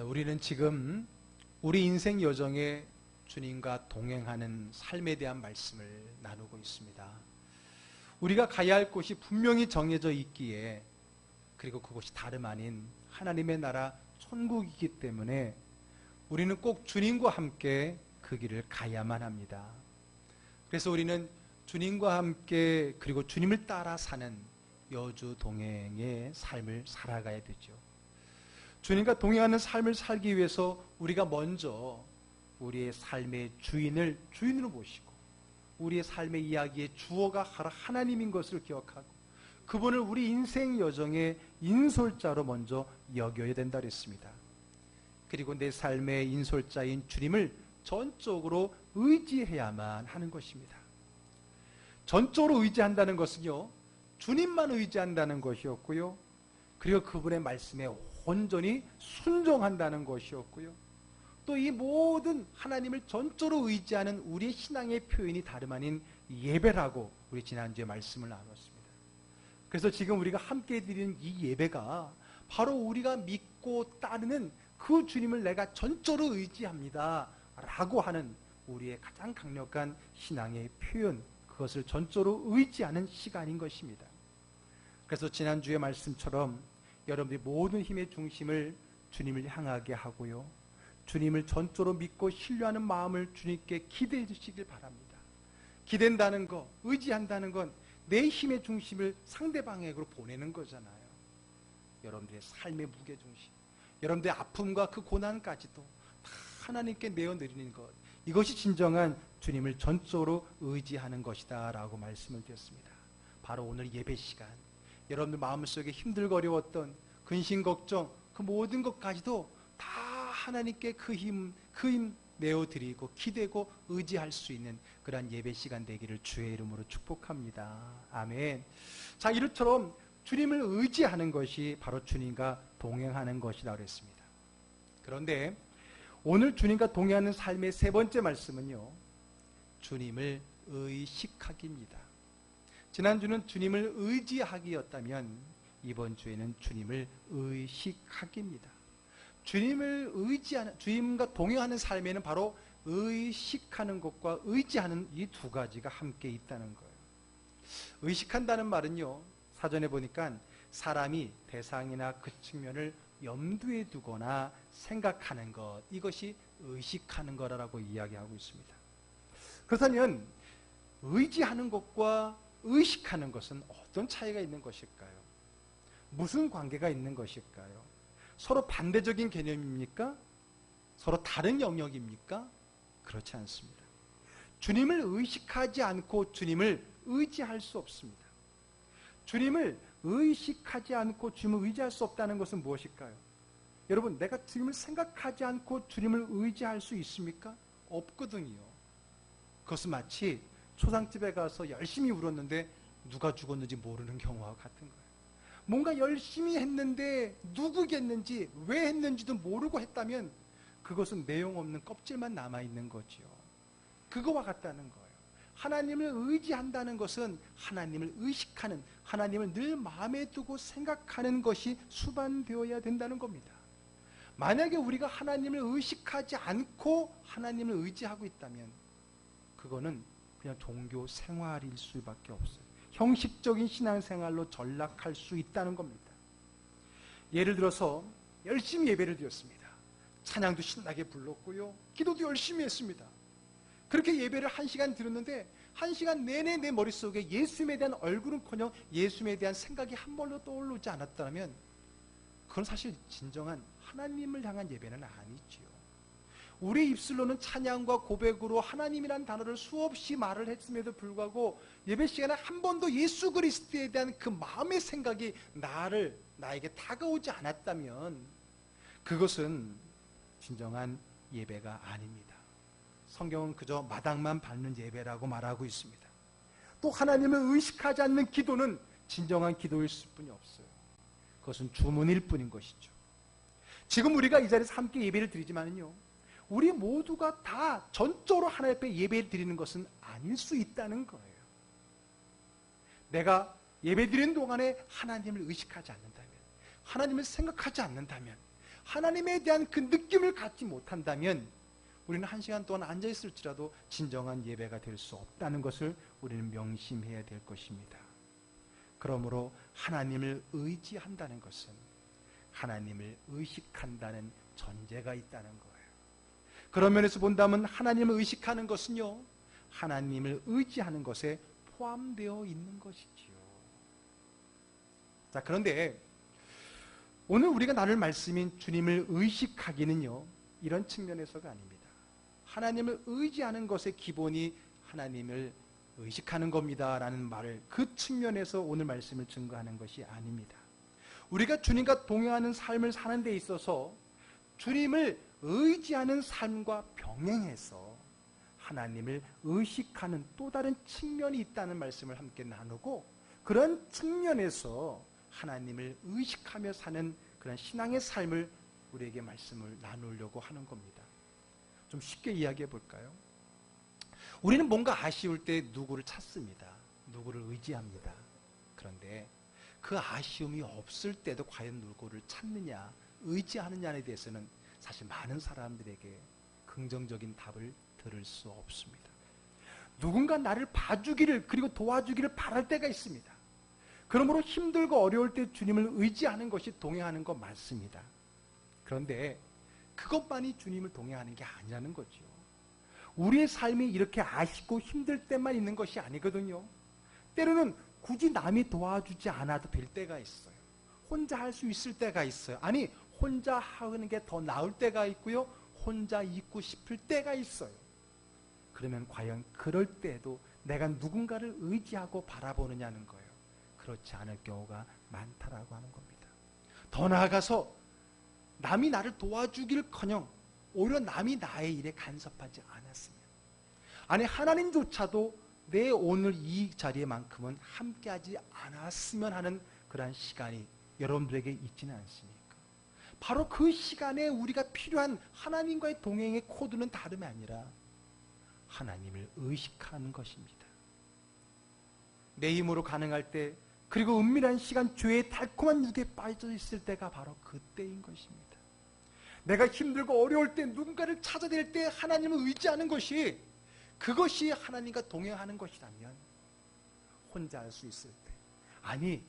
우리는 지금 우리 인생 여정에 주님과 동행하는 삶에 대한 말씀을 나누고 있습니다. 우리가 가야 할 곳이 분명히 정해져 있기에, 그리고 그곳이 다름 아닌 하나님의 나라 천국이기 때문에 우리는 꼭 주님과 함께 그 길을 가야만 합니다. 그래서 우리는 주님과 함께 그리고 주님을 따라 사는 여주 동행의 삶을 살아가야 되죠. 주님과 동행하는 삶을 살기 위해서 우리가 먼저 우리의 삶의 주인으로 모시고, 우리의 삶의 이야기의 주어가 하나님인 것을 기억하고, 그분을 우리 인생 여정의 인솔자로 먼저 여겨야 된다 그랬습니다. 그리고 내 삶의 인솔자인 주님을 전적으로 의지해야만 하는 것입니다. 전적으로 의지한다는 것은요, 주님만 의지한다는 것이었고요, 그리고 그분의 말씀에 온전히 순종한다는 것이었고요, 또 이 모든 하나님을 전적으로 의지하는 우리의 신앙의 표현이 다름 아닌 예배라고 우리 지난주에 말씀을 나눴습니다. 그래서 지금 우리가 함께 드리는 이 예배가 바로 우리가 믿고 따르는 그 주님을 내가 전적으로 의지합니다 라고 하는 우리의 가장 강력한 신앙의 표현, 그것을 전적으로 의지하는 시간인 것입니다. 그래서 지난주의 말씀처럼 여러분들이 모든 힘의 중심을 주님을 향하게 하고요, 주님을 전적으로 믿고 신뢰하는 마음을 주님께 기대해 주시길 바랍니다. 기댄다는 것, 의지한다는 건 내 힘의 중심을 상대방에게로 보내는 거잖아요. 여러분들의 삶의 무게중심, 여러분들의 아픔과 그 고난까지도 다 하나님께 내어드리는 것, 이것이 진정한 주님을 전적으로 의지하는 것이다 라고 말씀을 드렸습니다. 바로 오늘 예배 시간, 여러분들 마음속에 힘들거려웠던 근심 걱정, 그 모든 것까지도 다 하나님께 그 힘 내어드리고 기대고 의지할 수 있는 그러한 예배 시간 되기를 주의 이름으로 축복합니다. 아멘. 자, 이처럼 주님을 의지하는 것이 바로 주님과 동행하는 것이라고 했습니다. 그런데 오늘 주님과 동행하는 삶의 세 번째 말씀은요, 주님을 의식하기입니다. 지난주는 주님을 의지하기였다면 이번 주에는 주님을 의식하기입니다. 주님과 동행하는 삶에는 바로 의식하는 것과 의지하는 이 두 가지가 함께 있다는 거예요. 의식한다는 말은요, 사전에 보니까 사람이 대상이나 그 측면을 염두에 두거나 생각하는 것, 이것이 의식하는 거라고 이야기하고 있습니다. 그렇다면 의지하는 것과 의식하는 것은 어떤 차이가 있는 것일까요? 무슨 관계가 있는 것일까요? 서로 반대적인 개념입니까? 서로 다른 영역입니까? 그렇지 않습니다. 주님을 의식하지 않고 주님을 의지할 수 없습니다. 주님을 의식하지 않고 주님을 의지할 수 없다는 것은 무엇일까요? 여러분, 내가 주님을 생각하지 않고 주님을 의지할 수 있습니까? 없거든요. 그것은 마치 초상집에 가서 열심히 울었는데 누가 죽었는지 모르는 경우와 같은 거예요. 뭔가 열심히 했는데 누구겠는지 왜 했는지도 모르고 했다면 그것은 내용 없는 껍질만 남아있는 거지요. 그거와 같다는 거예요. 하나님을 의지한다는 것은 하나님을 의식하는, 하나님을 늘 마음에 두고 생각하는 것이 수반되어야 된다는 겁니다. 만약에 우리가 하나님을 의식하지 않고 하나님을 의지하고 있다면 그거는 그냥 종교 생활일 수밖에 없어요. 형식적인 신앙생활로 전락할 수 있다는 겁니다. 예를 들어서 열심히 예배를 드렸습니다. 찬양도 신나게 불렀고요, 기도도 열심히 했습니다. 그렇게 예배를 1시간 드렸는데 1시간 내내 내 머릿속에 예수님에 대한 얼굴은커녕 예수님에 대한 생각이 한 번도 떠오르지 않았다면 그건 사실 진정한 하나님을 향한 예배는 아니지요. 우리 입술로는 찬양과 고백으로 하나님이라는 단어를 수없이 말을 했음에도 불구하고 예배 시간에 한 번도 예수 그리스도에 대한 그 마음의 생각이 나에게 다가오지 않았다면 그것은 진정한 예배가 아닙니다. 성경은 그저 마당만 밟는 예배라고 말하고 있습니다. 또 하나님을 의식하지 않는 기도는 진정한 기도일 뿐이 없어요. 그것은 주문일 뿐인 것이죠. 지금 우리가 이 자리에서 함께 예배를 드리지만요, 우리 모두가 다 전적으로 하나님 앞에 예배를 드리는 것은 아닐 수 있다는 거예요. 내가 예배 드리는 동안에 하나님을 의식하지 않는다면, 하나님을 생각하지 않는다면, 하나님에 대한 그 느낌을 갖지 못한다면 우리는 한 시간 동안 앉아있을지라도 진정한 예배가 될 수 없다는 것을 우리는 명심해야 될 것입니다. 그러므로 하나님을 의지한다는 것은 하나님을 의식한다는 전제가 있다는 거예요. 그런 면에서 본다면 하나님을 의식하는 것은요, 하나님을 의지하는 것에 포함되어 있는 것이지요. 자, 그런데 오늘 우리가 나눌 말씀인 주님을 의식하기는요, 이런 측면에서가 아닙니다. 하나님을 의지하는 것의 기본이 하나님을 의식하는 겁니다 라는 말을 그 측면에서 오늘 말씀을 증거하는 것이 아닙니다. 우리가 주님과 동행하는 삶을 사는 데 있어서 주님을 의지하는 삶과 병행해서 하나님을 의식하는 또 다른 측면이 있다는 말씀을 함께 나누고, 그런 측면에서 하나님을 의식하며 사는 그런 신앙의 삶을 우리에게 말씀을 나누려고 하는 겁니다. 좀 쉽게 이야기해 볼까요? 우리는 뭔가 아쉬울 때 누구를 찾습니다. 누구를 의지합니다. 그런데 그 아쉬움이 없을 때도 과연 누구를 찾느냐, 의지하느냐에 대해서는 사실 많은 사람들에게 긍정적인 답을 들을 수 없습니다. 누군가 나를 봐주기를, 그리고 도와주기를 바랄 때가 있습니다. 그러므로 힘들고 어려울 때 주님을 의지하는 것이 동행하는 것 맞습니다. 그런데 그것만이 주님을 동행하는 게 아니라는 거죠. 우리의 삶이 이렇게 아쉽고 힘들 때만 있는 것이 아니거든요. 때로는 굳이 남이 도와주지 않아도 될 때가 있어요. 혼자 할 수 있을 때가 있어요. 아니, 혼자 하는 게 더 나을 때가 있고요, 혼자 있고 싶을 때가 있어요. 그러면 과연 그럴 때도 내가 누군가를 의지하고 바라보느냐는 거예요. 그렇지 않을 경우가 많다라고 하는 겁니다. 더 나아가서 남이 나를 도와주길커녕 오히려 남이 나의 일에 간섭하지 않았으면, 아니 하나님조차도 내 오늘 이 자리에만큼은 함께하지 않았으면 하는 그러한 시간이 여러분들에게 있지는 않습니까? 바로 그 시간에 우리가 필요한 하나님과의 동행의 코드는 다름이 아니라 하나님을 의식하는 것입니다. 내 힘으로 가능할 때, 그리고 은밀한 시간 죄의 달콤한 유혹에 빠져 있을 때가 바로 그때인 것입니다. 내가 힘들고 어려울 때, 누군가를 찾아낼 때 하나님을 의지하는 것이, 그것이 하나님과 동행하는 것이라면 혼자 할 수 있을 때, 아니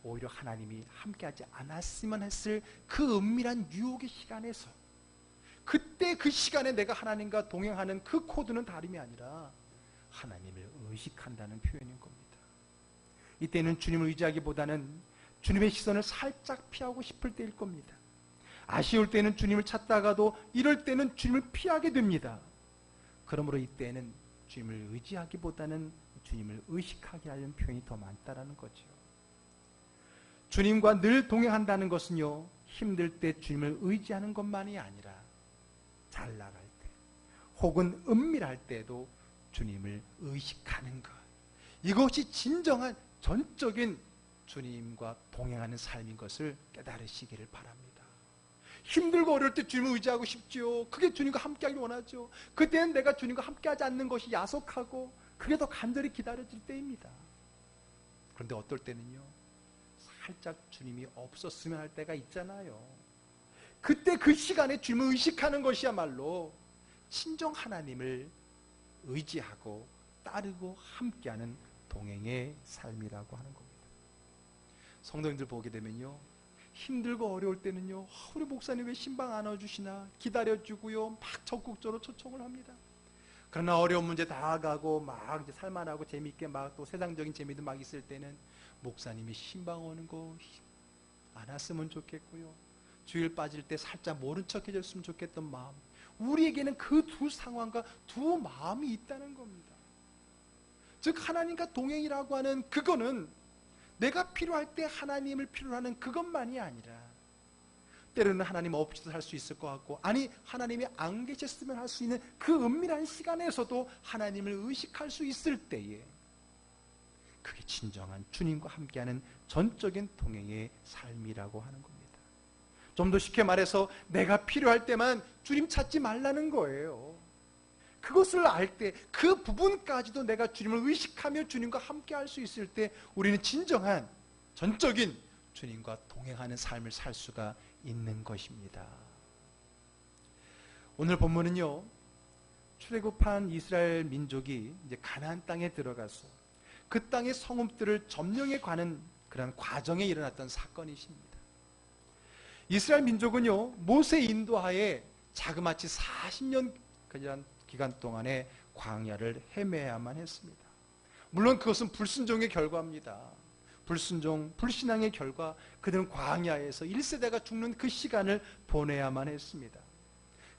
오히려 하나님이 함께하지 않았으면 했을 그 은밀한 유혹의 시간에서, 그때 그 시간에 내가 하나님과 동행하는 그 코드는 다름이 아니라 하나님을 의식한다는 표현인 겁니다. 이때는 주님을 의지하기보다는 주님의 시선을 살짝 피하고 싶을 때일 겁니다. 아쉬울 때는 주님을 찾다가도 이럴 때는 주님을 피하게 됩니다. 그러므로 이때는 주님을 의지하기보다는 주님을 의식하게 하려는 표현이 더 많다라는 거죠. 주님과 늘 동행한다는 것은요, 힘들 때 주님을 의지하는 것만이 아니라 잘 나갈 때 혹은 은밀할 때도 주님을 의식하는 것, 이것이 진정한 전적인 주님과 동행하는 삶인 것을 깨달으시기를 바랍니다. 힘들고 어려울 때 주님을 의지하고 싶지요. 그게 주님과 함께하길 원하죠. 그때는 내가 주님과 함께하지 않는 것이 야속하고 그게 더 간절히 기다려질 때입니다. 그런데 어떨 때는요, 살짝 주님이 없었으면 할 때가 있잖아요. 그때 그 시간에 주님을 의식하는 것이야말로 친정 하나님을 의지하고 따르고 함께하는 동행의 삶이라고 하는 겁니다. 성도님들 보게 되면요, 힘들고 어려울 때는요, 우리 목사님 왜 신방 안 와주시나 기다려주고요, 막 적극적으로 초청을 합니다. 그러나 어려운 문제 다가고 막 이제 살만하고 재미있게 막 또 세상적인 재미도 막 있을 때는 목사님이 신방 오는 거 안 왔으면 좋겠고요, 주일 빠질 때 살짝 모른 척 해줬으면 좋겠던 마음, 우리에게는 그 두 상황과 두 마음이 있다는 겁니다. 즉 하나님과 동행이라고 하는 그거는 내가 필요할 때 하나님을 필요로 하는 그것만이 아니라, 때로는 하나님 없이도 살 수 있을 것 같고, 아니 하나님이 안 계셨으면 할 수 있는 그 은밀한 시간에서도 하나님을 의식할 수 있을 때에, 그게 진정한 주님과 함께하는 전적인 동행의 삶이라고 하는 겁니다. 좀 더 쉽게 말해서 내가 필요할 때만 주님 찾지 말라는 거예요. 그것을 알 때, 그 부분까지도 내가 주님을 의식하며 주님과 함께 할 수 있을 때, 우리는 진정한 전적인 주님과 동행하는 삶을 살 수가 있는 것입니다. 오늘 본문은요, 출애굽한 이스라엘 민족이 이제 가나안 땅에 들어가서 그 땅의 성읍들을 점령해 가는 그런 과정에 일어났던 사건이십니다. 이스라엘 민족은요, 모세 인도하에 자그마치 40년 기간 동안에 광야를 헤매야만 했습니다. 물론 그것은 불순종의 결과입니다. 불순종, 불신앙의 결과, 그들은 광야에서 1세대가 죽는 그 시간을 보내야만 했습니다.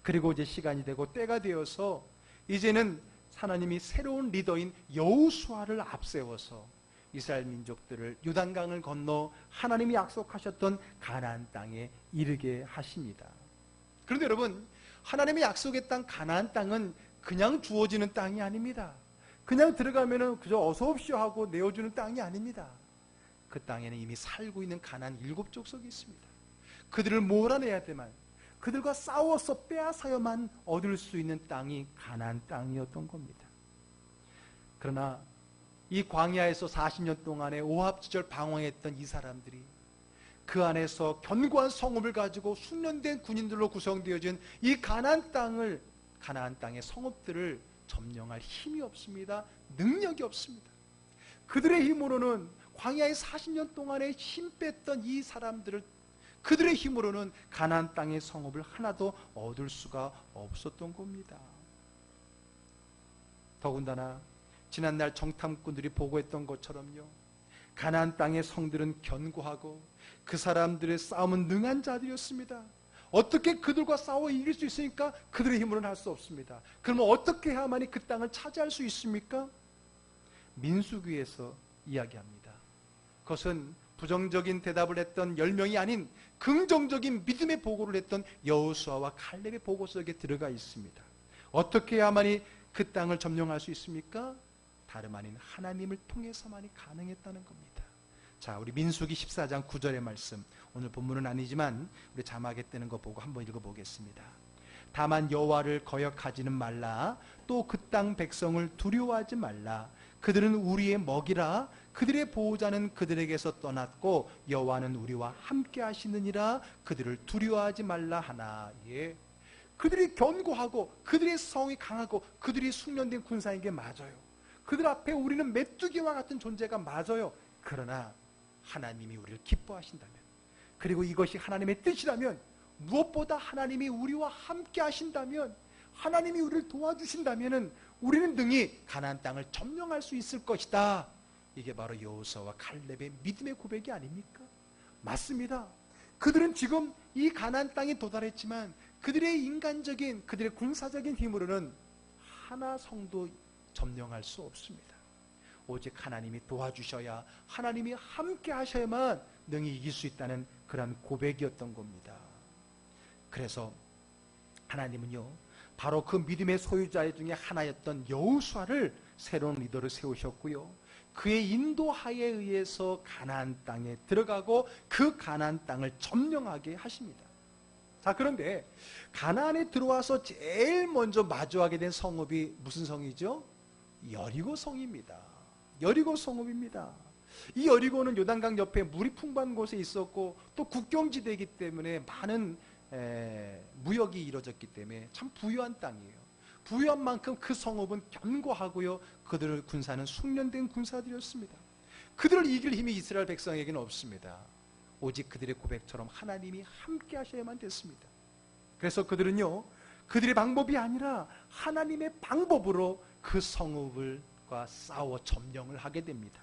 그리고 이제 시간이 되고 때가 되어서 이제는 하나님이 새로운 리더인 여호수아를 앞세워서 이스라엘 민족들을 요단강을 건너 하나님이 약속하셨던 가나안 땅에 이르게 하십니다. 그런데 여러분, 하나님이 약속의 땅 가나안 땅은 그냥 주어지는 땅이 아닙니다. 그냥 들어가면은 그저 어서 옵시오 하고 내어주는 땅이 아닙니다. 그 땅에는 이미 살고 있는 가나안 7족속이 있습니다. 그들을 몰아내야 되만, 그들과 싸워서 빼앗아야만 얻을 수 있는 땅이 가나안 땅이었던 겁니다. 그러나 이 광야에서 40년 동안의 오합지졸 방황했던 이 사람들이 그 안에서 견고한 성읍을 가지고 숙련된 군인들로 구성되어진 이 가나안 땅의 성읍들을 점령할 힘이 없습니다. 능력이 없습니다. 그들의 힘으로는 광야의 40년 동안에 힘 뺐던 이 사람들을 그들의 힘으로는 가나안 땅의 성읍을 하나도 얻을 수가 없었던 겁니다. 더군다나 지난날 정탐꾼들이 보고했던 것처럼요, 가나안 땅의 성들은 견고하고 그 사람들의 싸움은 능한 자들이었습니다. 어떻게 그들과 싸워 이길 수 있으니까 그들의 힘으로는 할 수 없습니다. 그러면 어떻게 해야만이 그 땅을 차지할 수 있습니까? 민수기에서 이야기합니다. 그것은 부정적인 대답을 했던 10명이 아닌 긍정적인 믿음의 보고를 했던 여호수아와 칼렙의 보고 속에 들어가 있습니다. 어떻게 해야만이 그 땅을 점령할 수 있습니까? 다름 아닌 하나님을 통해서만이 가능했다는 겁니다. 자, 우리 민수기 14장 9절의 말씀, 오늘 본문은 아니지만 우리 자막에 뜨는 거 보고 한번 읽어보겠습니다. 다만 여호와를 거역하지는 말라. 또 그 땅 백성을 두려워하지 말라. 그들은 우리의 먹이라. 그들의 보호자는 그들에게서 떠났고 여호와는 우리와 함께 하시느니라. 그들을 두려워하지 말라 하나. 예. 그들이 견고하고 그들의 성이 강하고 그들이 숙련된 군사인 게 맞아요. 그들 앞에 우리는 메뚜기와 같은 존재가 맞아요. 그러나 하나님이 우리를 기뻐하신다면, 그리고 이것이 하나님의 뜻이라면, 무엇보다 하나님이 우리와 함께 하신다면, 하나님이 우리를 도와주신다면 우리는 능히 가나안 땅을 점령할 수 있을 것이다. 이게 바로 여호수아와 칼렙의 믿음의 고백이 아닙니까? 맞습니다. 그들은 지금 이 가나안 땅에 도달했지만 그들의 인간적인, 그들의 군사적인 힘으로는 하나 성도 점령할 수 없습니다. 오직 하나님이 도와주셔야, 하나님이 함께 하셔야만 능히 이길 수 있다는 그런 고백이었던 겁니다. 그래서 하나님은요, 바로 그 믿음의 소유자 중에 하나였던 여호수아를 새로운 리더로 세우셨고요, 그의 인도하에 의해서 가나안 땅에 들어가고 그 가나안 땅을 점령하게 하십니다. 자, 그런데 가나안에 들어와서 제일 먼저 마주하게 된 성읍이 무슨 성이죠? 여리고 성입니다. 여리고 성읍입니다. 이 여리고는 요단강 옆에 물이 풍부한 곳에 있었고 또 국경지대이기 때문에 많은 무역이 이루어졌기 때문에 참 부유한 땅이에요. 부유한 만큼 그 성읍은 견고하고요, 그들의 군사는 숙련된 군사들이었습니다. 그들을 이길 힘이 이스라엘 백성에게는 없습니다. 오직 그들의 고백처럼 하나님이 함께 하셔야만 됐습니다. 그래서 그들은요, 그들의 방법이 아니라 하나님의 방법으로 그 성읍과 싸워 점령을 하게 됩니다.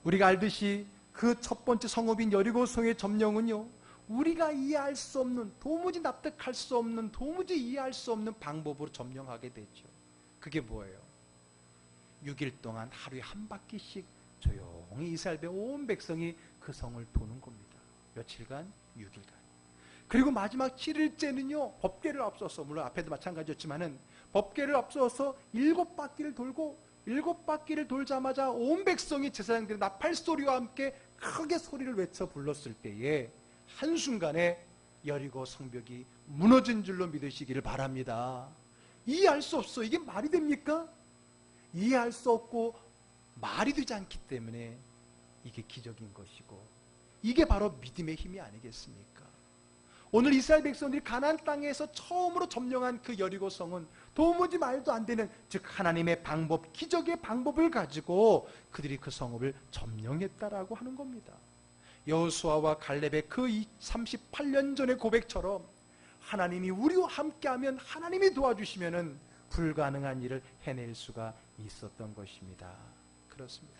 우리가 알듯이 그 첫 번째 성읍인 여리고성의 점령은요, 우리가 이해할 수 없는, 도무지 납득할 수 없는, 도무지 이해할 수 없는 방법으로 점령하게 되죠. 그게 뭐예요? 6일 동안 하루에 한 바퀴씩 조용히 이스라엘의 온 백성이 그 성을 도는 겁니다. 며칠간? 6일간. 그리고 마지막 7일째는요, 법궤를 앞서서, 물론 앞에도 마찬가지였지만은 법궤를 앞서서 7바퀴를 돌고, 7바퀴를 돌자마자 온 백성이 제사장들의 나팔소리와 함께 크게 소리를 외쳐 불렀을 때에 한순간에 여리고 성벽이 무너진 줄로 믿으시기를 바랍니다. 이해할 수 없어. 이게 말이 됩니까? 이해할 수 없고 말이 되지 않기 때문에 이게 기적인 것이고, 이게 바로 믿음의 힘이 아니겠습니까? 오늘 이스라엘 백성들이 가나안 땅에서 처음으로 점령한 그 여리고성은 도무지 말도 안 되는, 즉 하나님의 방법, 기적의 방법을 가지고 그들이 그 성읍을 점령했다라고 하는 겁니다. 여호수아와 갈렙의 그 38년 전의 고백처럼 하나님이 우리와 함께하면, 하나님이 도와주시면은 불가능한 일을 해낼 수가 있었던 것입니다. 그렇습니다.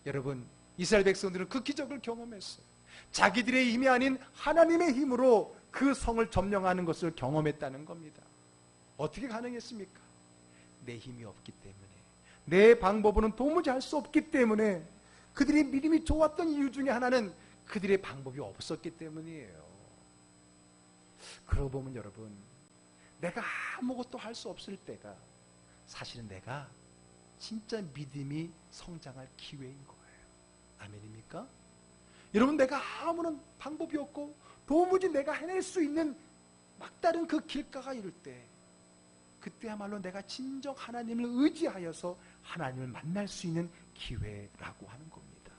여러분, 이스라엘 백성들은 그 기적을 경험했어요. 자기들의 힘이 아닌 하나님의 힘으로 그 성을 점령하는 것을 경험했다는 겁니다. 어떻게 가능했습니까? 내 힘이 없기 때문에, 내 방법으로는 도무지 할 수 없기 때문에, 그들의 믿음이 좋았던 이유 중에 하나는 그들의 방법이 없었기 때문이에요. 그러고 보면 여러분, 내가 아무것도 할 수 없을 때가 사실은 내가 진짜 믿음이 성장할 기회인 거예요. 아멘입니까? 여러분, 내가 아무런 방법이 없고 도무지 내가 해낼 수 있는 막다른 그 길가가 이를 때, 그때야말로 내가 진정 하나님을 의지하여서 하나님을 만날 수 있는 기회라고 하는 겁니다.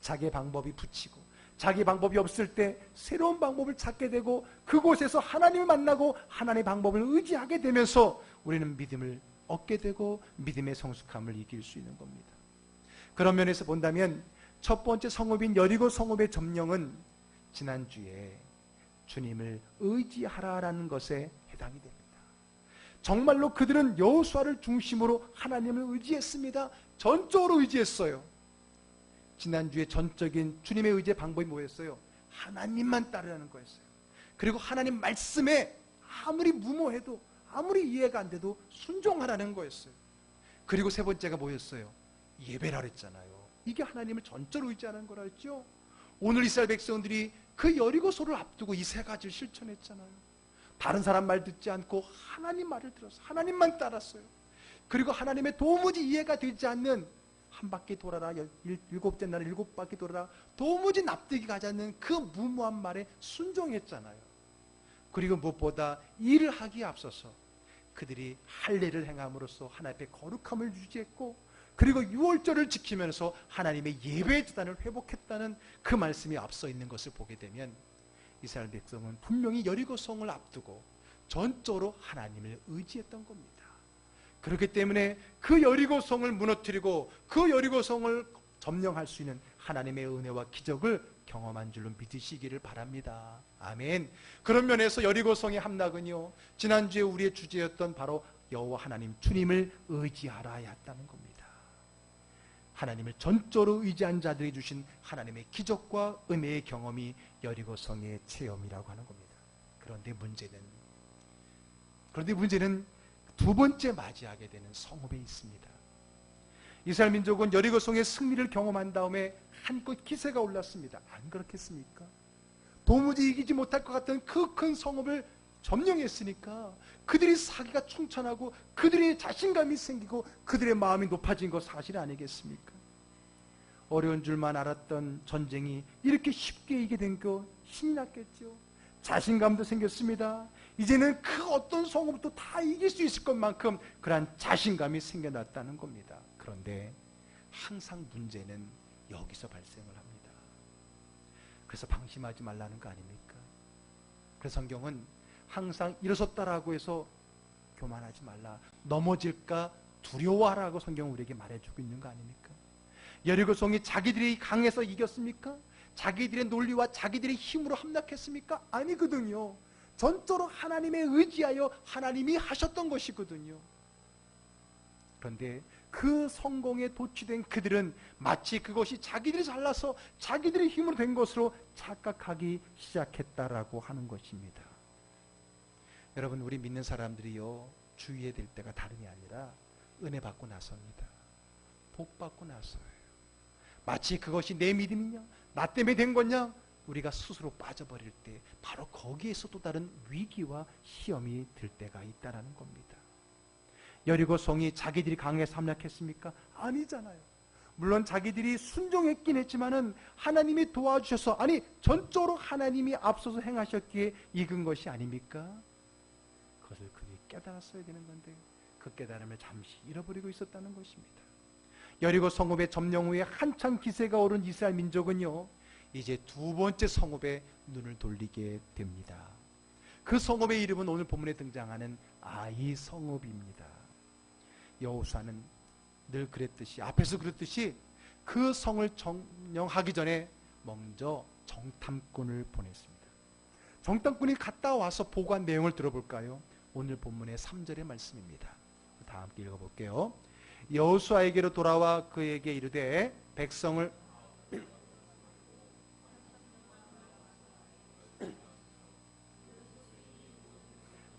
자기의 방법이 붙이고 자기 방법이 없을 때 새로운 방법을 찾게 되고, 그곳에서 하나님을 만나고 하나님의 방법을 의지하게 되면서 우리는 믿음을 얻게 되고 믿음의 성숙함을 이길 수 있는 겁니다. 그런 면에서 본다면 첫 번째 성읍인 여리고 성읍의 점령은 지난주에 주님을 의지하라라는 것에 해당이 됩니다. 정말로 그들은 여호수아를 중심으로 하나님을 의지했습니다. 전적으로 의지했어요. 지난주에 전적인 주님의 의지의 방법이 뭐였어요? 하나님만 따르라는 거였어요. 그리고 하나님 말씀에 아무리 무모해도, 아무리 이해가 안 돼도 순종하라는 거였어요. 그리고 세 번째가 뭐였어요? 예배라 그랬잖아요. 이게 하나님을 전적으로 의지하는 거라 했죠. 오늘 이스라엘 백성들이 그 여리고소를 앞두고 이 세 가지를 실천했잖아요. 다른 사람 말 듣지 않고 하나님 말을 들었어요. 하나님만 따랐어요. 그리고 하나님의 도무지 이해가 되지 않는, 한 바퀴 돌아라, 일곱째 날에 7바퀴 돌아라, 도무지 납득이 가지 않는 그 무모한 말에 순종했잖아요. 그리고 무엇보다 일을 하기에 앞서서 그들이 할례를 행함으로써 하나님 앞에 거룩함을 유지했고, 그리고 유월절을 지키면서 하나님의 예배의 재단을 회복했다는 그 말씀이 앞서 있는 것을 보게 되면, 이스라엘 백성은 분명히 여리고성을 앞두고 전적으로 하나님을 의지했던 겁니다. 그렇기 때문에 그 여리고성을 무너뜨리고 그 여리고성을 점령할 수 있는 하나님의 은혜와 기적을 경험한 줄로 믿으시기를 바랍니다. 아멘. 그런 면에서 여리고성의 함락은요, 지난주에 우리의 주제였던 바로 여호와 하나님 주님을 의지하라였다는 겁니다. 하나님을 전적으로 의지한 자들이 주신 하나님의 기적과 은혜의 경험이 여리고성의 체험이라고 하는 겁니다. 그런데 문제는 두 번째 맞이하게 되는 성읍에 있습니다. 이스라엘 민족은 여리고성의 승리를 경험한 다음에 한껏 기세가 올랐습니다. 안 그렇겠습니까? 도무지 이기지 못할 것 같은 그 큰 성읍을 점령했으니까 그들이 사기가 충천하고 그들의 자신감이 생기고 그들의 마음이 높아진 것 사실 아니겠습니까? 어려운 줄만 알았던 전쟁이 이렇게 쉽게 이기게 된 거 신이 났겠죠. 자신감도 생겼습니다. 이제는 그 어떤 성읍도 다 이길 수 있을 것만큼 그러한 자신감이 생겨났다는 겁니다. 그런데 항상 문제는 여기서 발생을 합니다. 그래서 방심하지 말라는 거 아닙니까? 그래서 성경은 항상 일어섰다라고 해서 교만하지 말라, 넘어질까 두려워하라고 성경은 우리에게 말해주고 있는 거 아닙니까? 여리고성이 자기들이 강해서 이겼습니까? 자기들의 논리와 자기들의 힘으로 함락했습니까? 아니거든요. 전적으로 하나님에 의지하여 하나님이 하셨던 것이거든요. 그런데 그 성공에 도취된 그들은 마치 그것이 자기들이 잘나서 자기들의 힘으로 된 것으로 착각하기 시작했다라고 하는 것입니다. 여러분, 우리 믿는 사람들이요, 주의해야 될 때가 다름이 아니라 은혜 받고 나서입니다. 복 받고 나서요. 마치 그것이 내 믿음이냐, 나 때문에 된 거냐, 우리가 스스로 빠져버릴 때 바로 거기에서 또 다른 위기와 시험이 들 때가 있다는 겁니다. 여리고성이 자기들이 강해서 함락했습니까? 아니잖아요. 물론 자기들이 순종했긴 했지만은 하나님이 도와주셔서, 아니 전적으로 하나님이 앞서서 행하셨기에 이긴 것이 아닙니까? 그것을 그들이 깨달았어야 되는 건데 그 깨달음을 잠시 잃어버리고 있었다는 것입니다. 여리고 성읍의 점령 후에 한창 기세가 오른 이스라엘 민족은요, 이제 두 번째 성읍에 눈을 돌리게 됩니다. 그 성읍의 이름은 오늘 본문에 등장하는 아이 성읍입니다. 여호수아는 늘 그랬듯이, 앞에서 그랬듯이 그 성을 점령하기 전에 먼저 정탐꾼을 보냈습니다. 정탐꾼이 갔다 와서 보고한 내용을 들어볼까요? 오늘 본문의 3절의 말씀입니다. 다 함께 읽어볼게요. 여호수아에게로 돌아와 그에게 이르되 백성을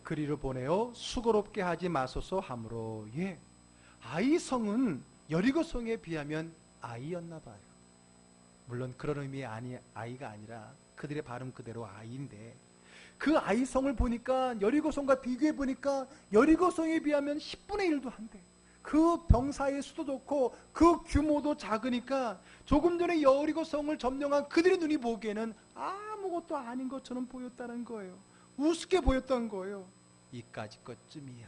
그리로 보내어 수고롭게 하지 마소서 하므로. 예, 아이 성은 여리고 성에 비하면 아이였나 봐요. 물론 그런 의미의 아이가 아니라 그들의 발음 그대로 아이인데, 그 아이 성을 보니까 여리고 성과 비교해 보니까 여리고 성에 비하면 10분의 1도 안 돼. 그 병사의 수도 좋고 그 규모도 작으니까 조금 전에 여리고 성을 점령한 그들의 눈이 보기에는 아무것도 아닌 것처럼 보였다는 거예요. 우습게 보였던 거예요. 이까지 것쯤이야.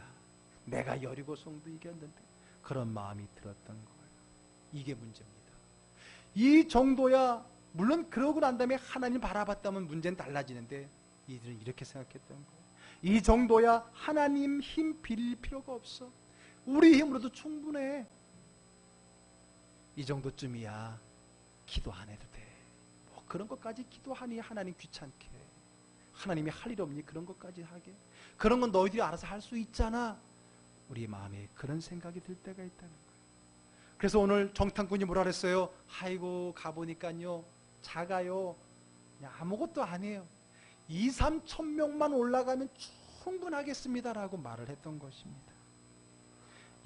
내가 여리고 성도 이겼는데. 그런 마음이 들었던 거예요. 이게 문제입니다. 이 정도야. 물론 그러고 난 다음에 하나님 바라봤다면 문제는 달라지는데, 이들은 이렇게 생각했던 거예요. 이 정도야 하나님 힘 빌릴 필요가 없어. 우리 힘으로도 충분해. 이 정도쯤이야 기도 안 해도 돼. 뭐 그런 것까지 기도하니 하나님 귀찮게. 하나님이 할 일 없니 그런 것까지 하게. 그런 건 너희들이 알아서 할 수 있잖아. 우리 마음에 그런 생각이 들 때가 있다는 거예요. 그래서 오늘 정탐꾼이 뭐라 그랬어요? 아이고 가보니까요 작아요. 그냥 아무것도 아니에요. 2~3천 명만 올라가면 충분하겠습니다라고 말을 했던 것입니다.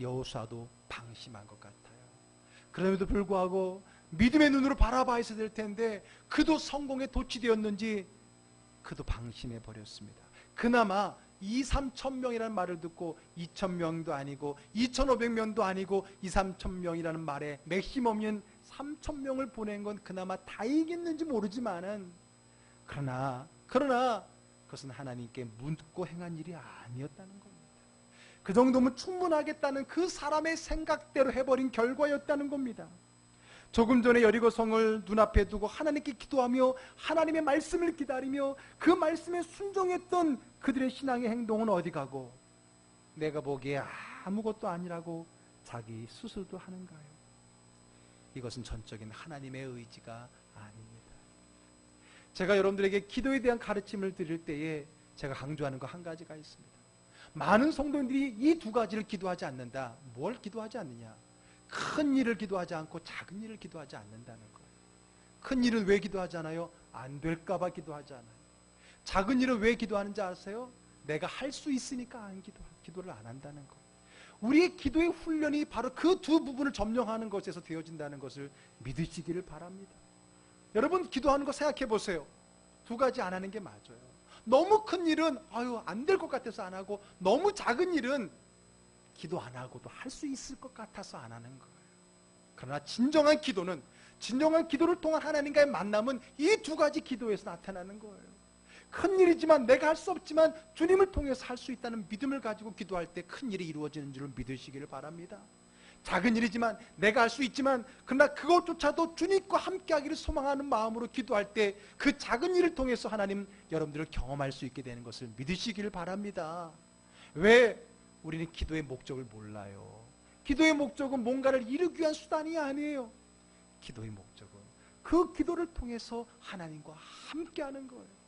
여호수아도 방심한 것 같아요. 그럼에도 불구하고 믿음의 눈으로 바라봐 있어야 될 텐데, 그도 성공에 도취되었는지 그도 방심해 버렸습니다. 그나마 2~3천 명이라는 말을 듣고 2,000명도 아니고 2,500명도 아니고 2~3천 명이라는 말에 맥시멈인 3천 명을 보낸 건 그나마 다행이겠는지 모르지만은, 그러나 그것은 하나님께 묻고 행한 일이 아니었다는 겁니다. 그 정도면 충분하겠다는 그 사람의 생각대로 해버린 결과였다는 겁니다. 조금 전에 여리고 성을 눈앞에 두고 하나님께 기도하며 하나님의 말씀을 기다리며 그 말씀에 순종했던 그들의 신앙의 행동은 어디 가고, 내가 보기에 아무것도 아니라고 자기 스스로도 하는가요? 이것은 전적인 하나님의 의지가 아닙니다. 제가 여러분들에게 기도에 대한 가르침을 드릴 때에 제가 강조하는 거 한 가지가 있습니다. 많은 성도님들이 이 두 가지를 기도하지 않는다. 뭘 기도하지 않느냐? 큰 일을 기도하지 않고 작은 일을 기도하지 않는다는 거예요. 큰 일은 왜 기도하지 않아요? 안 될까 봐 기도하지 않아요. 작은 일은 왜 기도하는지 아세요? 내가 할 수 있으니까 기도를 안 한다는 거예요. 우리의 기도의 훈련이 바로 그 두 부분을 점령하는 것에서 되어진다는 것을 믿으시기를 바랍니다. 여러분 기도하는 거 생각해 보세요. 두 가지 안 하는 게 맞아요. 너무 큰 일은 안 될 것 같아서 안 하고, 너무 작은 일은 기도 안 하고도 할 수 있을 것 같아서 안 하는 거예요. 그러나 진정한 기도를 통한 하나님과의 만남은 이 두 가지 기도에서 나타나는 거예요. 큰 일이지만 내가 할 수 없지만 주님을 통해서 할 수 있다는 믿음을 가지고 기도할 때 큰 일이 이루어지는 줄을 믿으시기를 바랍니다. 작은 일이지만 내가 할 수 있지만 그러나 그것조차도 주님과 함께하기를 소망하는 마음으로 기도할 때 그 작은 일을 통해서 하나님 여러분들을 경험할 수 있게 되는 것을 믿으시기를 바랍니다. 왜? 우리는 기도의 목적을 몰라요. 기도의 목적은 뭔가를 이루기 위한 수단이 아니에요. 기도의 목적은 그 기도를 통해서 하나님과 함께하는 거예요.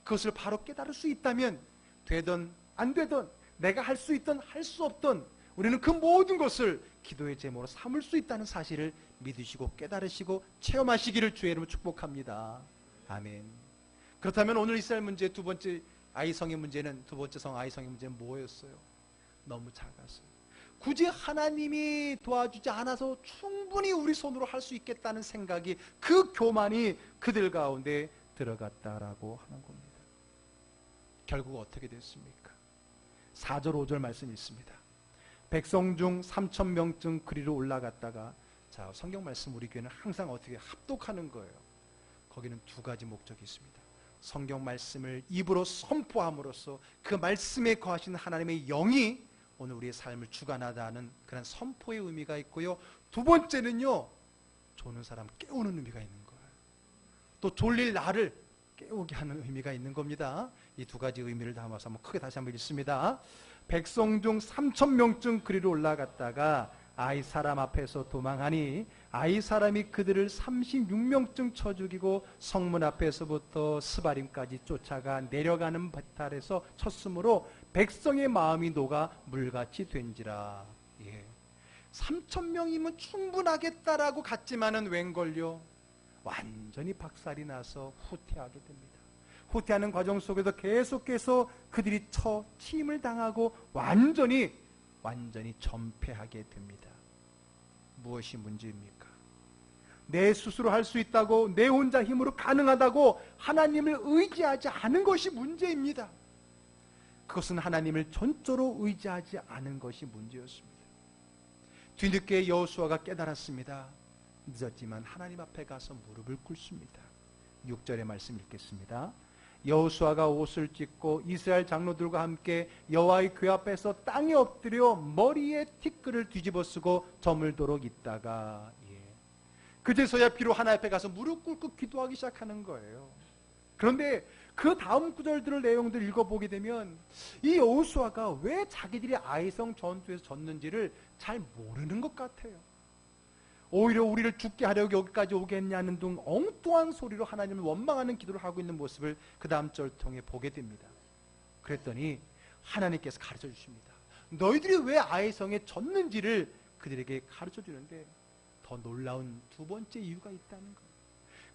그것을 바로 깨달을 수 있다면 되든 안 되든 내가 할 수 있든 할 수 없든 우리는 그 모든 것을 기도의 제목으로 삼을 수 있다는 사실을 믿으시고 깨달으시고 체험하시기를 주의 이름으로 축복합니다. 아멘. 그렇다면 오늘 이스라엘 문제 두 번째 아이성의 문제는, 두 번째 성 아이성의 문제는 뭐였어요? 너무 작았어요. 굳이 하나님이 도와주지 않아서 충분히 우리 손으로 할 수 있겠다는 생각이, 그 교만이 그들 가운데 들어갔다라고 하는 겁니다. 결국 어떻게 됐습니까? 4절 5절 말씀이 있습니다. 백성 중 3,000명쯤 그리로 올라갔다가, 자, 성경 말씀 우리 교회는 항상 어떻게 합독하는 거예요. 거기는 두 가지 목적이 있습니다. 성경 말씀을 입으로 선포함으로써 그 말씀에 거하시는 하나님의 영이 오늘 우리의 삶을 주관하다는 그런 선포의 의미가 있고요. 두 번째는요, 조는 사람 깨우는 의미가 있는 거예요. 또 졸릴 나를 깨우게 하는 의미가 있는 겁니다. 이 두 가지 의미를 담아서 한번 크게 다시 한번 읽습니다. 백성 중 3,000명쯤 그리로 올라갔다가 아이 사람 앞에서 도망하니 아이 사람이 그들을 36명쯤 쳐 죽이고 성문 앞에서부터 스바림까지 쫓아가 내려가는 배탈에서 쳤으므로 백성의 마음이 녹아 물같이 된지라. 3,000명이면 충분하겠다라고 갔지만은 웬걸요, 완전히 박살이 나서 후퇴하게 됩니다. 후퇴하는 과정 속에서 계속해서 그들이 침을 당하고 완전히 전패하게 됩니다. 무엇이 문제입니까? 내 스스로 할 수 있다고, 내 혼자 힘으로 가능하다고 하나님을 의지하지 않은 것이 문제입니다. 그것은 하나님을 전적으로 의지하지 않은 것이 문제였습니다. 뒤늦게 여호수아가 깨달았습니다. 늦었지만 하나님 앞에 가서 무릎을 꿇습니다. 6절의 말씀 읽겠습니다. 여호수아가 옷을 찢고 이스라엘 장로들과 함께 여호와의 궤 앞에서 땅에 엎드려 머리에 티끌을 뒤집어 쓰고 저물도록 있다가, 그제서야 비로 하나님 앞에 가서 무릎 꿇고 기도하기 시작하는 거예요. 그런데 그 다음 구절들을 내용들 읽어보게 되면 이 여호수아가 왜 자기들이 아이성 전투에서 졌는지를 잘 모르는 것 같아요. 오히려 우리를 죽게 하려고 여기까지 오겠냐는 등 엉뚱한 소리로 하나님을 원망하는 기도를 하고 있는 모습을 그 다음 절을 통해 보게 됩니다. 그랬더니 하나님께서 가르쳐 주십니다. 너희들이 왜 아이성에 졌는지를 그들에게 가르쳐 주는데 더 놀라운 두 번째 이유가 있다는 거예요.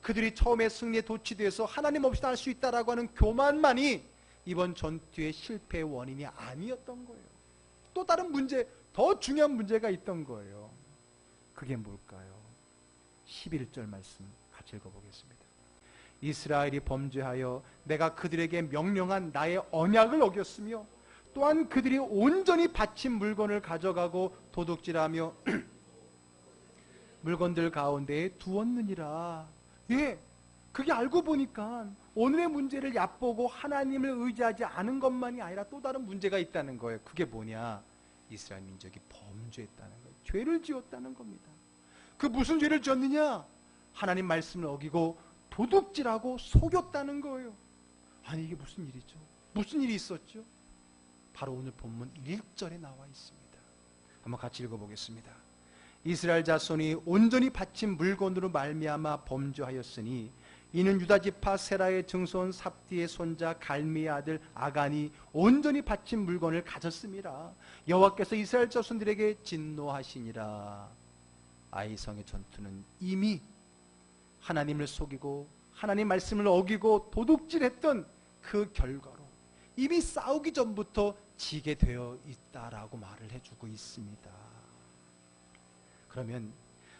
그들이 처음에 승리에 도취돼서 하나님 없이 할 수 있다라고 하는 교만만이 이번 전투의 실패의 원인이 아니었던 거예요. 또 다른 문제, 더 중요한 문제가 있던 거예요. 그게 뭘까요? 11절 말씀 같이 읽어보겠습니다. 이스라엘이 범죄하여 내가 그들에게 명령한 나의 언약을 어겼으며 또한 그들이 온전히 바친 물건을 가져가고 도둑질하며 물건들 가운데에 두었느니라. 그게 알고 보니까 오늘의 문제를 얕보고 하나님을 의지하지 않은 것만이 아니라 또 다른 문제가 있다는 거예요. 그게 뭐냐? 이스라엘 민족이 범죄했다는 거예요. 죄를 지었다는 겁니다. 그 무슨 죄를 지었느냐? 하나님 말씀을 어기고 도둑질하고 속였다는 거예요. 아니, 이게 무슨 일이죠? 무슨 일이 있었죠? 바로 오늘 본문 1절에 나와 있습니다. 한번 같이 읽어보겠습니다. 이스라엘 자손이 온전히 바친 물건으로 말미암아 범죄하였으니 이는 유다지파 세라의 증손 삽디의 손자 갈미의 아들 아간이 온전히 바친 물건을 가졌음이라. 여호와께서 이스라엘 자손들에게 진노하시니라. 아이성의 전투는 이미 하나님을 속이고 하나님 말씀을 어기고 도둑질했던 그 결과로 이미 싸우기 전부터 지게 되어 있다라고 말을 해주고 있습니다. 그러면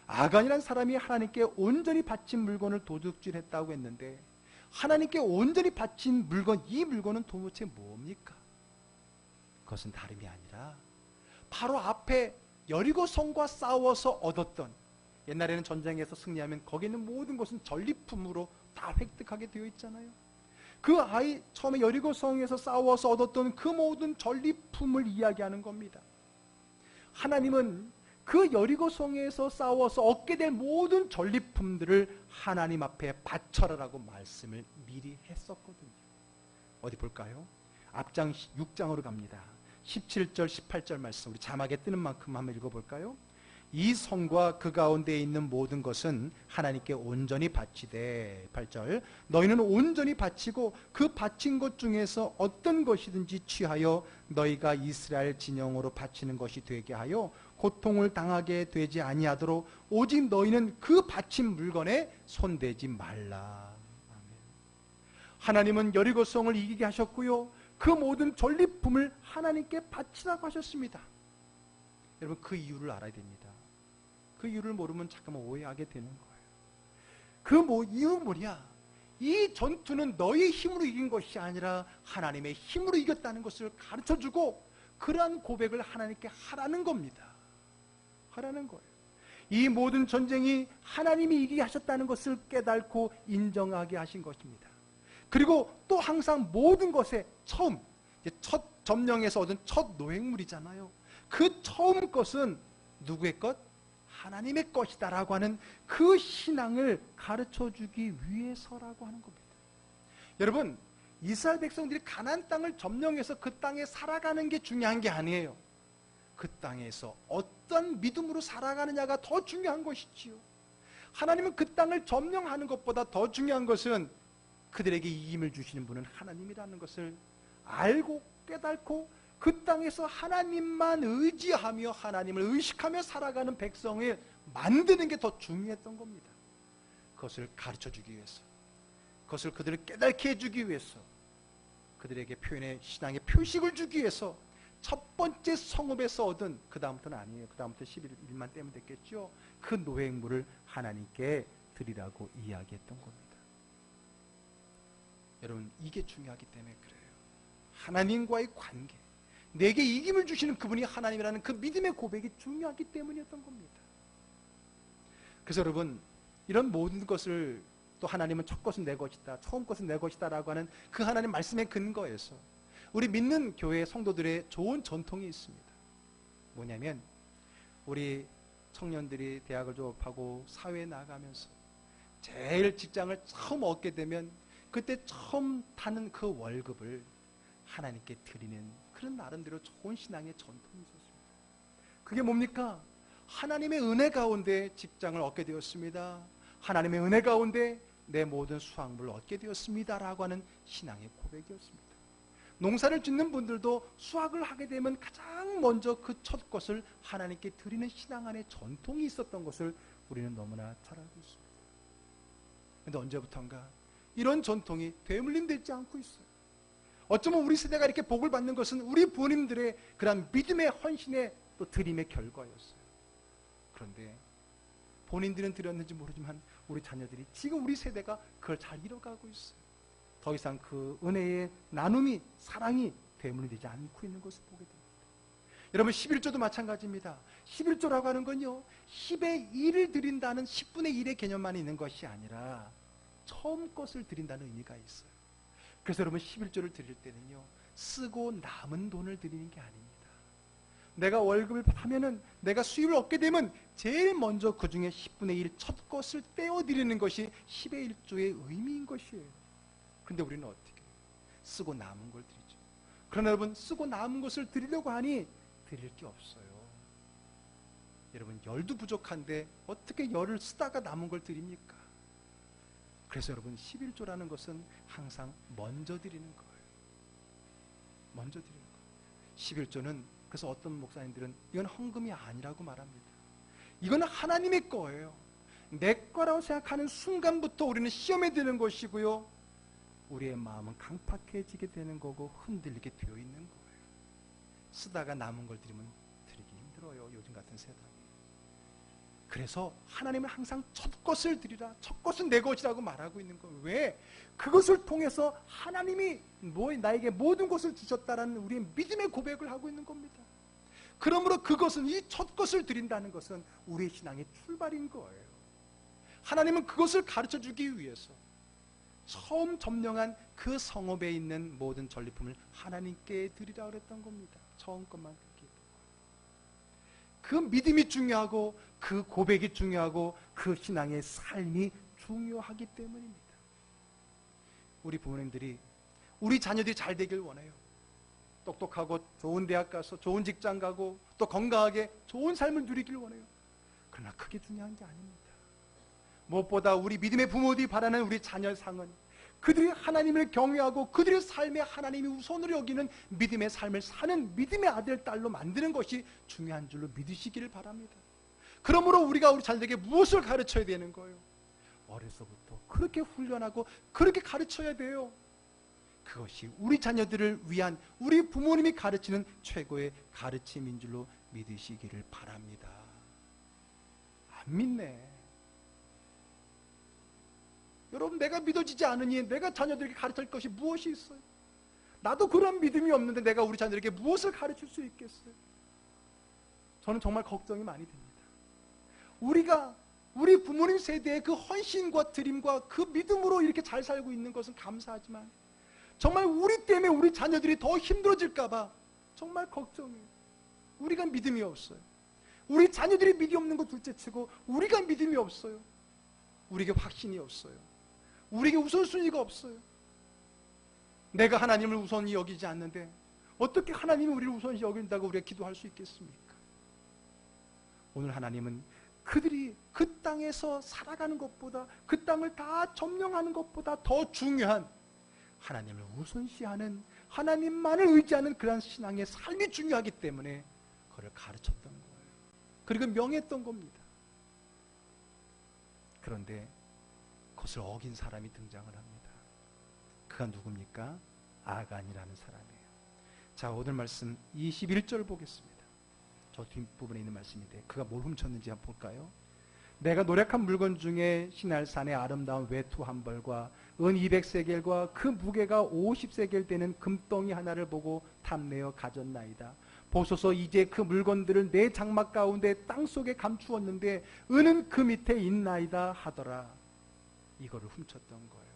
아간이라는 사람이 하나님께 온전히 바친 물건을 도둑질했다고 했는데 하나님께 온전히 바친 물건, 이 물건은 도대체 뭡니까? 그것은 다름이 아니라 바로 앞에 여리고성과 싸워서 얻었던, 옛날에는 전쟁에서 승리하면 거기 있는 모든 것은 전리품으로 다 획득하게 되어 있잖아요. 그 아이 처음에 여리고성에서 싸워서 얻었던 그 모든 전리품을 이야기하는 겁니다. 하나님은 그 여리고성에서 싸워서 얻게 될 모든 전리품들을 하나님 앞에 바쳐라라고 말씀을 미리 했었거든요. 어디 볼까요? 앞장 6장으로 갑니다. 17절 18절 말씀, 우리 자막에 뜨는 만큼 한번 읽어볼까요? 이 성과 그 가운데 있는 모든 것은 하나님께 온전히 바치되, 8절, 너희는 온전히 바치고 그 바친 것 중에서 어떤 것이든지 취하여 너희가 이스라엘 진영으로 바치는 것이 되게 하여 고통을 당하게 되지 아니하도록 오직 너희는 그 바친 물건에 손대지 말라. 하나님은 여리고성을 이기게 하셨고요, 그 모든 전리품을 하나님께 바치라고 하셨습니다. 여러분, 그 이유를 알아야 됩니다. 그 이유를 모르면 잠깐만 오해하게 되는 거예요. 이유 뭐냐? 이 전투는 너희 힘으로 이긴 것이 아니라 하나님의 힘으로 이겼다는 것을 가르쳐주고 그러한 고백을 하나님께 하라는 겁니다. 하라는 거예요. 이 모든 전쟁이 하나님이 이기게 하셨다는 것을 깨닫고 인정하게 하신 것입니다. 그리고 또 항상 모든 것의 처음, 첫 점령에서 얻은 첫 노획물이잖아요. 그 처음 것은 누구의 것? 하나님의 것이다라고 하는 그 신앙을 가르쳐주기 위해서라고 하는 겁니다. 여러분, 이스라엘 백성들이 가나안 땅을 점령해서 그 땅에 살아가는 게 중요한 게 아니에요. 그 땅에서 어떤 믿음으로 살아가느냐가 더 중요한 것이지요. 하나님은 그 땅을 점령하는 것보다 더 중요한 것은 그들에게 이김을 주시는 분은 하나님이라는 것을 알고 깨닫고 그 땅에서 하나님만 의지하며 하나님을 의식하며 살아가는 백성을 만드는 게 더 중요했던 겁니다. 그것을 가르쳐주기 위해서, 그것을 그들을 깨닫게 해주기 위해서, 그들에게 표현의 신앙의 표식을 주기 위해서 첫 번째 성읍에서 얻은, 그 다음부터는 아니에요. 그 다음부터 11일만 떼면 됐겠죠. 그 노획물을 하나님께 드리라고 이야기했던 겁니다. 여러분, 이게 중요하기 때문에 그래요. 하나님과의 관계, 내게 이김을 주시는 그분이 하나님이라는 그 믿음의 고백이 중요하기 때문이었던 겁니다. 그래서 여러분, 이런 모든 것을 또 하나님은 첫 것은 내 것이다, 처음 것은 내 것이다 라고 하는 그 하나님 말씀의 근거에서 우리 믿는 교회 성도들의 좋은 전통이 있습니다. 뭐냐면, 우리 청년들이 대학을 졸업하고 사회에 나가면서 제일 직장을 처음 얻게 되면 그때 처음 타는 그 월급을 하나님께 드리는 그런 나름대로 좋은 신앙의 전통이 있었습니다. 그게 뭡니까? 하나님의 은혜 가운데 직장을 얻게 되었습니다. 하나님의 은혜 가운데 내 모든 수확물을 얻게 되었습니다 라고 하는 신앙의 고백이었습니다. 농사를 짓는 분들도 수확을 하게 되면 가장 먼저 그 첫 것을 하나님께 드리는 신앙 안에 전통이 있었던 것을 우리는 너무나 잘 알고 있습니다. 그런데 언제부턴가 이런 전통이 되물림되지 않고 있어요. 어쩌면 우리 세대가 이렇게 복을 받는 것은 우리 부모님들의 그런 믿음의 헌신의 또 드림의 결과였어요. 그런데 본인들은 드렸는지 모르지만 우리 자녀들이, 지금 우리 세대가 그걸 잘 이뤄가고 있어요. 더 이상 그 은혜의 나눔이, 사랑이 되물림되지 않고 있는 것을 보게 됩니다. 여러분, 11조도 마찬가지입니다. 11조라고 하는 건요, 10의 1을 드린다는 10분의 1의 개념만 있는 것이 아니라 처음 것을 드린다는 의미가 있어요. 그래서 여러분, 11조를 드릴 때는요, 쓰고 남은 돈을 드리는 게 아닙니다. 내가 월급을 하면은, 내가 수입을 얻게 되면 제일 먼저 그 중에 10분의 1 첫 것을 떼어드리는 것이 10의 1조의 의미인 것이에요. 근데 우리는 어떻게 해요? 쓰고 남은 걸 드리죠. 그러나 여러분, 쓰고 남은 것을 드리려고 하니 드릴 게 없어요. 여러분, 열도 부족한데 어떻게 열을 쓰다가 남은 걸 드립니까? 그래서 여러분, 11조라는 것은 항상 먼저 드리는 거예요. 먼저 드리는 거예요. 11조는, 그래서 어떤 목사님들은 이건 헌금이 아니라고 말합니다. 이거는 하나님의 거예요. 내 거라고 생각하는 순간부터 우리는 시험에 드는 것이고요, 우리의 마음은 강팍해지게 되는 거고 흔들리게 되어 있는 거예요. 쓰다가 남은 걸 드리면 드리기 힘들어요, 요즘 같은 세상에. 그래서 하나님은 항상 첫 것을 드리라, 첫 것은 내 것이라고 말하고 있는 거예요. 왜? 그것을 통해서 하나님이 나에게 모든 것을 주셨다라는 우리의 믿음의 고백을 하고 있는 겁니다. 그러므로 그것은, 이 첫 것을 드린다는 것은 우리의 신앙의 출발인 거예요. 하나님은 그것을 가르쳐주기 위해서 처음 점령한 그 성읍에 있는 모든 전리품을 하나님께 드리라 그랬던 겁니다. 처음 것만 그렇게 했던 거예요. 그 믿음이 중요하고 그 고백이 중요하고 그 신앙의 삶이 중요하기 때문입니다. 우리 부모님들이 우리 자녀들이 잘 되길 원해요. 똑똑하고 좋은 대학 가서 좋은 직장 가고 또 건강하게 좋은 삶을 누리길 원해요. 그러나 그게 중요한 게 아닙니다. 무엇보다 우리 믿음의 부모들이 바라는 우리 자녀의 상은 그들이 하나님을 경외하고 그들의 삶에 하나님이 우선으로 여기는 믿음의 삶을 사는 믿음의 아들, 딸로 만드는 것이 중요한 줄로 믿으시기를 바랍니다. 그러므로 우리가 우리 자녀에게 무엇을 가르쳐야 되는 거예요? 어려서부터 그렇게 훈련하고 그렇게 가르쳐야 돼요. 그것이 우리 자녀들을 위한 우리 부모님이 가르치는 최고의 가르침인 줄로 믿으시기를 바랍니다. 안 믿네. 여러분, 내가 믿어지지 않으니 내가 자녀들에게 가르칠 것이 무엇이 있어요? 나도 그런 믿음이 없는데 내가 우리 자녀들에게 무엇을 가르칠 수 있겠어요? 저는 정말 걱정이 많이 됩니다. 우리 부모님 세대의 그 헌신과 드림과 그 믿음으로 이렇게 잘 살고 있는 것은 감사하지만 정말 우리 때문에 우리 자녀들이 더 힘들어질까 봐 정말 걱정해요. 우리가 믿음이 없어요. 우리 자녀들이 믿음이 없는 것 둘째치고 우리가 믿음이 없어요. 우리에게 확신이 없어요. 우리에게 우선순위가 없어요. 내가 하나님을 우선히 여기지 않는데 어떻게 하나님이 우리를 우선히 여긴다고 우리가 기도할 수 있겠습니까? 오늘 하나님은 그들이 그 땅에서 살아가는 것보다, 그 땅을 다 점령하는 것보다 더 중요한 하나님을 우선시하는, 하나님만을 의지하는 그런 신앙의 삶이 중요하기 때문에 그걸 가르쳤던 거예요. 그리고 명했던 겁니다. 그런데 그것을 어긴 사람이 등장을 합니다. 그가 누굽니까? 아간이라는 사람이에요. 자, 오늘 말씀 21절 보겠습니다. 저 뒷부분에 있는 말씀인데 그가 뭘 훔쳤는지 한번 볼까요? 내가 노력한 물건 중에 시날산의 아름다운 외투 한 벌과 은 200세겔과 그 무게가 50세겔 되는 금덩이 하나를 보고 탐내어 가졌나이다. 보소서, 이제 그 물건들을 내 장막 가운데 땅속에 감추었는데 은은 그 밑에 있나이다 하더라. 이거를 훔쳤던 거예요.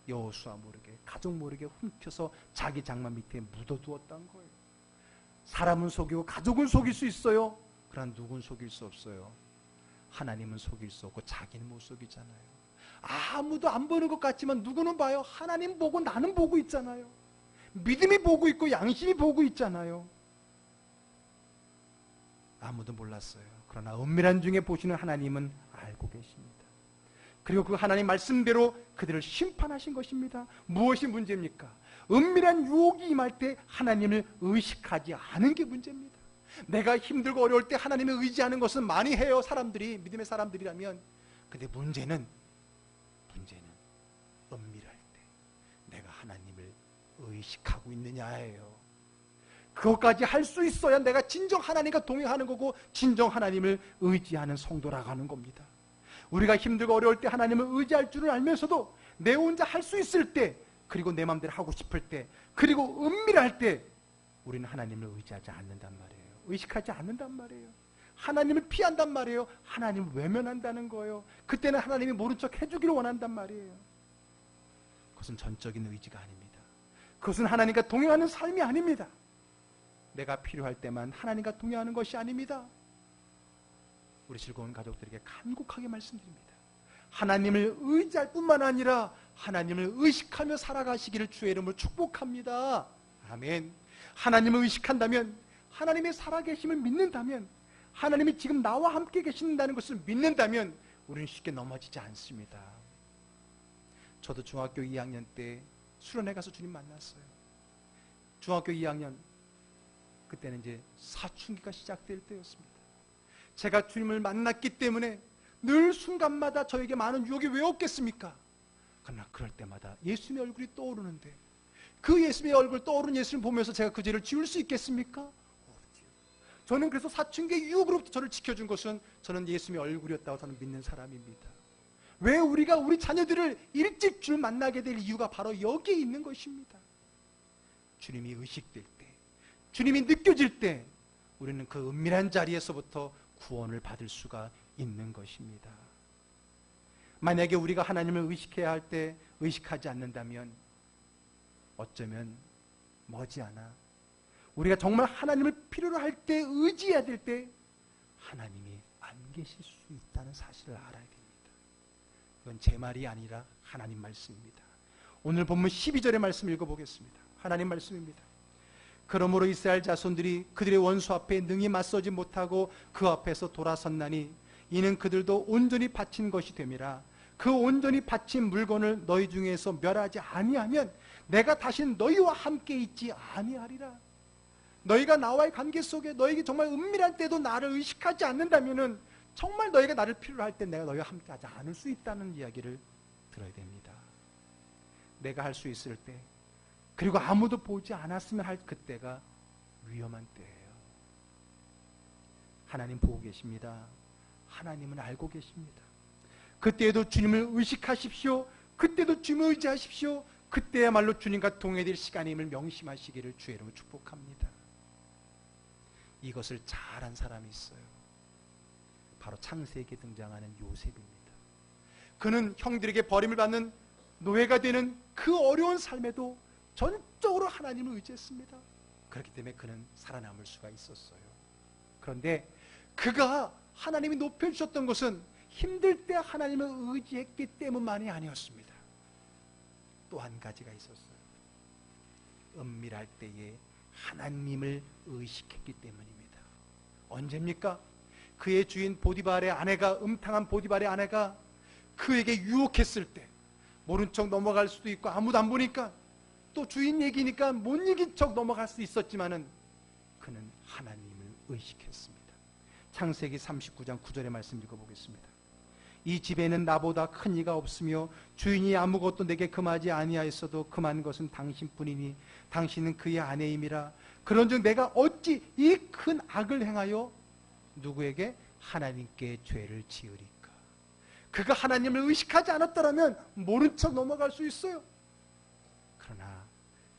여호수아 모르게, 가족 모르게 훔쳐서 자기 장막 밑에 묻어두었던 거예요. 사람은 속이고 가족은 속일 수 있어요. 그러나 누군 속일 수 없어요. 하나님은 속일 수 없고 자기는 못 속이잖아요. 아무도 안 보는 것 같지만 누구는 봐요. 하나님 보고 나는 보고 있잖아요. 믿음이 보고 있고 양심이 보고 있잖아요. 아무도 몰랐어요. 그러나 은밀한 중에 보시는 하나님은 알고 계십니다. 그리고 그 하나님 말씀대로 그들을 심판하신 것입니다. 무엇이 문제입니까? 은밀한 유혹이 임할 때 하나님을 의식하지 않은 게 문제입니다. 내가 힘들고 어려울 때 하나님을 의지하는 것은 많이 해요. 사람들이, 믿음의 사람들이라면. 근데 문제는 은밀할 때 내가 하나님을 의식하고 있느냐예요. 그것까지 할 수 있어야 내가 진정 하나님과 동행하는 거고 진정 하나님을 의지하는 성도라고 하는 겁니다. 우리가 힘들고 어려울 때 하나님을 의지할 줄을 알면서도 내 혼자 할 수 있을 때, 그리고 내 마음대로 하고 싶을 때, 그리고 은밀할 때 우리는 하나님을 의지하지 않는단 말이에요. 의식하지 않는단 말이에요. 하나님을 피한단 말이에요. 하나님을 외면한다는 거예요. 그때는 하나님이 모른 척 해주기를 원한단 말이에요. 그것은 전적인 의지가 아닙니다. 그것은 하나님과 동행하는 삶이 아닙니다. 내가 필요할 때만 하나님과 동행하는 것이 아닙니다. 우리 즐거운 가족들에게 간곡하게 말씀드립니다. 하나님을 의지할 뿐만 아니라 하나님을 의식하며 살아가시기를 주의 이름으로 축복합니다. 아멘. 하나님을 의식한다면, 하나님의 살아계심을 믿는다면, 하나님이 지금 나와 함께 계신다는 것을 믿는다면 우리는 쉽게 넘어지지 않습니다. 저도 중학교 2학년 때 수련회 가서 주님 만났어요. 중학교 2학년, 그때는 이제 사춘기가 시작될 때였습니다. 제가 주님을 만났기 때문에 늘 순간마다 저에게 많은 유혹이 왜 없겠습니까? 그러나 그럴 때마다 예수님의 얼굴이 떠오르는데, 그 예수님의 얼굴 떠오르는 예수님 보면서 제가 그 죄를 지울 수 있겠습니까? 없지요. 저는 그래서 사춘기의 유혹으로부터 저를 지켜준 것은 저는 예수님의 얼굴이었다고 저는 믿는 사람입니다. 왜 우리가 우리 자녀들을 일찍 주를 만나게 될 이유가 바로 여기에 있는 것입니다. 주님이 의식될 때, 주님이 느껴질 때 우리는 그 은밀한 자리에서부터 구원을 받을 수가 있는 것입니다. 만약에 우리가 하나님을 의식해야 할 때 의식하지 않는다면 어쩌면 머지않아 우리가 정말 하나님을 필요로 할 때, 의지해야 될 때 하나님이 안 계실 수 있다는 사실을 알아야 됩니다. 이건 제 말이 아니라 하나님 말씀입니다. 오늘 본문 12절의 말씀 읽어보겠습니다. 하나님 말씀입니다. 그러므로 이스라엘 자손들이 그들의 원수 앞에 능히 맞서지 못하고 그 앞에서 돌아섰나니 이는 그들도 온전히 바친 것이 됨이라. 그 온전히 바친 물건을 너희 중에서 멸하지 아니하면 내가 다시 너희와 함께 있지 아니하리라. 너희가 나와의 관계 속에 너희에게 정말 은밀할 때도 나를 의식하지 않는다면 정말 너희가 나를 필요로 할 때 내가 너희와 함께 하지 않을 수 있다는 이야기를 들어야 됩니다. 내가 할 수 있을 때, 그리고 아무도 보지 않았으면 할 그때가 위험한 때예요. 하나님 보고 계십니다. 하나님은 알고 계십니다. 그때에도 주님을 의식하십시오. 그때도 주님을 의지하십시오. 그때야말로 주님과 동행될 시간임을 명심하시기를 주의 이름으로 축복합니다. 이것을 잘한 사람이 있어요. 바로 창세기에 등장하는 요셉입니다. 그는 형들에게 버림을 받는 노예가 되는 그 어려운 삶에도 전적으로 하나님을 의지했습니다. 그렇기 때문에 그는 살아남을 수가 있었어요. 그런데 그가 하나님이 높여주셨던 것은 힘들 때 하나님을 의지했기 때문만이 아니었습니다. 또 한 가지가 있었어요. 은밀할 때에 하나님을 의식했기 때문입니다. 언제입니까? 그의 주인 보디발의 아내가, 음탕한 보디발의 아내가 그에게 유혹했을 때, 모른 척 넘어갈 수도 있고 아무도 안 보니까 또 주인 얘기니까 못 이긴 척 넘어갈 수 있었지만은 그는 하나님을 의식했습니다. 창세기 39장 9절의 말씀 읽어보겠습니다. 이 집에는 나보다 큰 이가 없으며 주인이 아무것도 내게 금하지 아니하였어도 금한 것은 당신뿐이니 당신은 그의 아내임이라. 그런즉 내가 어찌 이 큰 악을 행하여 누구에게? 하나님께 죄를 지으리까. 그가 하나님을 의식하지 않았더라면 모른 척 넘어갈 수 있어요.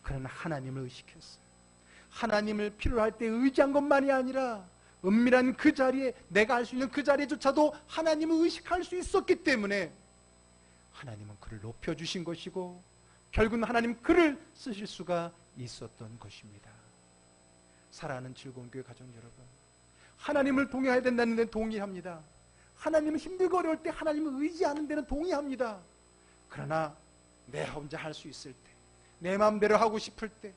그러나 하나님을 의식했어요. 하나님을 필요로 할 때 의지한 것만이 아니라 은밀한 그 자리에, 내가 알 수 있는 그 자리에조차도 하나님을 의식할 수 있었기 때문에 하나님은 그를 높여주신 것이고 결국은 하나님 그를 쓰실 수가 있었던 것입니다. 사랑하는 즐거운 교회 가족 여러분, 하나님을 동의해야 된다는 데는 동의합니다. 하나님을 힘들고 어려울 때 하나님을 의지하는 데는 동의합니다. 그러나 내 혼자 할 수 있을 때, 내 마음대로 하고 싶을 때,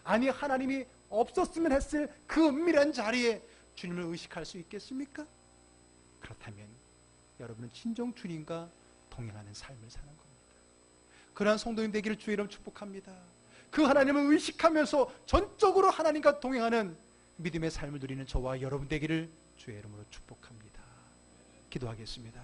아니 하나님이 없었으면 했을 그 은밀한 자리에 주님을 의식할 수 있겠습니까? 그렇다면 여러분은 진정 주님과 동행하는 삶을 사는 겁니다. 그러한 성도님 되기를 주의 이름 축복합니다. 그 하나님을 의식하면서 전적으로 하나님과 동행하는 믿음의 삶을 누리는 저와 여러분 되기를 주의 이름으로 축복합니다. 기도하겠습니다.